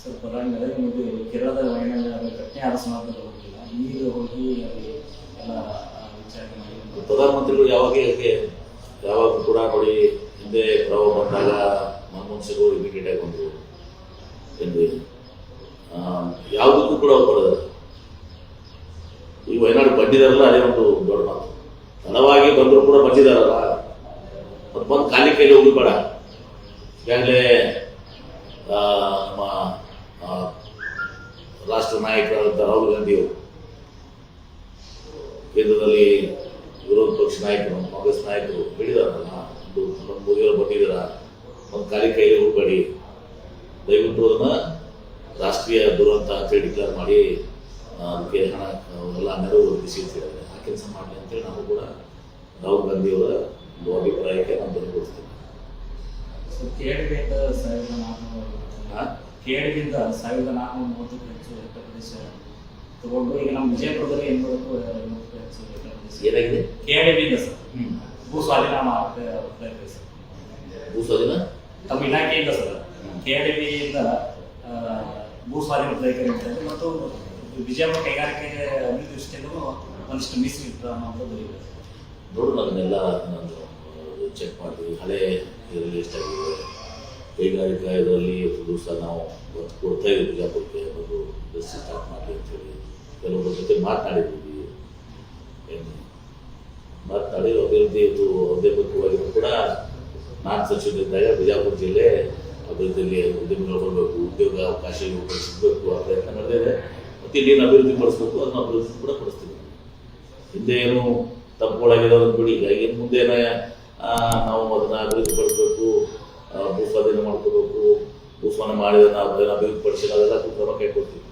ಸ್ವಲ್ಪ ನರೇಂದ್ರ ಮೋದಿ ಕೇರಳದ ವಯನಾಡ್ ಘಟನೆ ಆದ ಸಂದರ್ಭದಲ್ಲಿ ಹೋಗಿಲ್ಲ, ಈಗ ಹೋಗಿ ಅಲ್ಲಿ ಎಲ್ಲ ವಿಚಾರಣೆ ಮಾಡಿ ಪ್ರಧಾನಮಂತ್ರಿಗಳು ಯಾವಾಗ ಕೂಡ ನೋಡಿ ಹಿಂದೆ ಪ್ರವಾಹ ಬಂದಾಗ ಮನಮೋಹನ್ ಸಿಂಗ್ ಅವರು ಇಮಿಡಿಯೇಟ್ ಆಗಿ ಬಂದರು ಎಂದು ಯಾವುದಕ್ಕೂ ಕೂಡ ಅವ್ರು ಬರೋದಿಲ್ಲ. ಈ ವಯನಾಡು ಬಂದಿದಾರಲ್ಲ ಅದೇ ಒಂದು ದೊಡ್ಡ ಮಾತು. ತಡವಾಗಿ ಬಂದರೂ ಕೂಡ ಬಂದಿದಾರಲ್ಲ, ಮತ್ತು ಬಂದು ಖಾಲಿ ಕೈಲಿ ಹೋಗಬೇಡ. ಈಗಾಗಲೇ ನಮ್ಮ ರಾಷ್ಟ್ರ ನಾಯಕರಾದಂಥ ರಾಹುಲ್ ಗಾಂಧಿಯವರು ಕೇಂದ್ರದಲ್ಲಿ ವಿರೋಧ ಪಕ್ಷ ನಾಯಕರು ಕಾಂಗ್ರೆಸ್ ನಾಯಕರು ಹೇಳಿದಾರಲ್ಲ, ಒಂದು ಮೋದಿಯವರು ಬಂದಿದ್ದೀರ, ಒಂದು ಖಾಲಿ ಕೈಲಿ ಹೋಗಬೇಡಿ, ದಯವಿಟ್ಟು ಅದನ್ನು ರಾಷ್ಟ್ರೀಯ ದುರಂತ ಅಂತೇಳಿ ಡಿಕ್ಲೇರ್ ಮಾಡಿ ಅದಕ್ಕೆ ಹಣ ಎಲ್ಲ ನೆರವು ಒದಗಿಸಿ ಅಂತ ಹೇಳಿದ್ರೆ ಆ ಕೆಲಸ ಮಾಡಲಿ ಅಂತೇಳಿ ನಾವು ಕೂಡ ರಾಹುಲ್ ಗಾಂಧಿಯವರ ಒಂದು ಅಭಿಪ್ರಾಯಕ್ಕೆ ನಾವು ಬೆಂಬಲಿಸ್ತೀವಿ. ಕೇಳಿಗಿಂತ 1430 ಹೆಚ್ಚು ಪ್ರದೇಶ ತಗೊಂಡು ಈಗ ನಮ್ಮ ವಿಜಯಪುರದಲ್ಲಿ 80 ಹೆಚ್ಚು ಏನಾಗಿದೆ KDBಯಿಂದ ಸರ್ ಭೂ ಸ್ವಾಧೀನ ಪ್ರಯತ್ನ ಸರ್. ಭೂ ಸ್ವಾಧೀನ ತಮ್ಮ ಇಲಾಖೆಯಿಂದ ಸರ್ KDBಯಿಂದ ಭೂ ಸ್ವಾಧೀನ ಪ್ರಯತ್ನ ಮತ್ತು ವಿಜಯಪುರ ಕೈಗಾರಿಕೆ ಅಭಿವೃದ್ಧಿ ದೃಷ್ಟಿಯಲ್ಲೂ ಒಂದಿಷ್ಟು ಮೀಸಲಿಟ್ಟು ಅನ್ನೋದು ಇದೆ. ನೋಡೋಣ, ಅದನ್ನೆಲ್ಲ ನಾನು ಚೆಕ್ ಮಾಡ್ತೀವಿ. ಹಳೆ ಇದರಲ್ಲಿ ಎಷ್ಟಾಗಿದೆ ಕೈಗಾರಿಕಾ ಇದರಲ್ಲಿ ದಿವಸ ನಾವು ಒತ್ತು ಕೊಡ್ತಾ ಇದ್ದೀವಿ. ಬಿಜಾಪುರಕ್ಕೆ ಒಂದು ಇಂಡಸ್ಟ್ರಿ ಸ್ಟಾರ್ಟ್ ಮಾಡಲಿ ಅಂತೇಳಿ ಕೆಲವೊಬ್ಬರ ಜೊತೆ ಮಾತನಾಡಿದ್ದೀವಿ. ಮಾತನಾಡಿ ಅಭಿವೃದ್ಧಿ ಉದ್ಯಮವಾಗಿಯೂ ಕೂಡ ನಾನು ಸಚಿವರಿದ್ದಾಗ ಬಿಜಾಪುರ ಜಿಲ್ಲೆ ಅಭಿವೃದ್ಧಿಯಲ್ಲಿ ಉದ್ಯಮಿಗಳು ಬರಬೇಕು, ಉದ್ಯೋಗ ಅವಕಾಶಗಳು ಸಿಗಬೇಕು ಆ ಪ್ರಯತ್ನ ನಡೆದಿದೆ. ಮತ್ತು ಇಲ್ಲಿನ ಅಭಿವೃದ್ಧಿ ಪಡಿಸ್ಬೇಕು, ಅದನ್ನು ಅಭಿವೃದ್ಧಿ ಕೂಡ ಪಡಿಸ್ತೀವಿ. ಹಿಂದೆ ಏನು ತಪ್ಪುಗಳಾಗಿರೋದನ್ನು ಬಿಡಿ, ಈಗ ಇನ್ನು ಮುಂದೆ ನಾವು ಅದನ್ನು ಅಭಿವೃದ್ಧಿ ಪಡಿಸ್ಬೇಕು, ಭೂ ಸ್ವಾಧೀನ ಮಾಡ್ಕೋಬೇಕು, ಭೂಸ್ವಾಧೀನ ಮಾಡಿದ ಅದನ್ನು ಅಭಿವೃದ್ಧಿ ಪಡಿಸಿ ಅದೆಲ್ಲ ಕ್ರಮ ಕೈಗೊಳ್ತೀವಿ.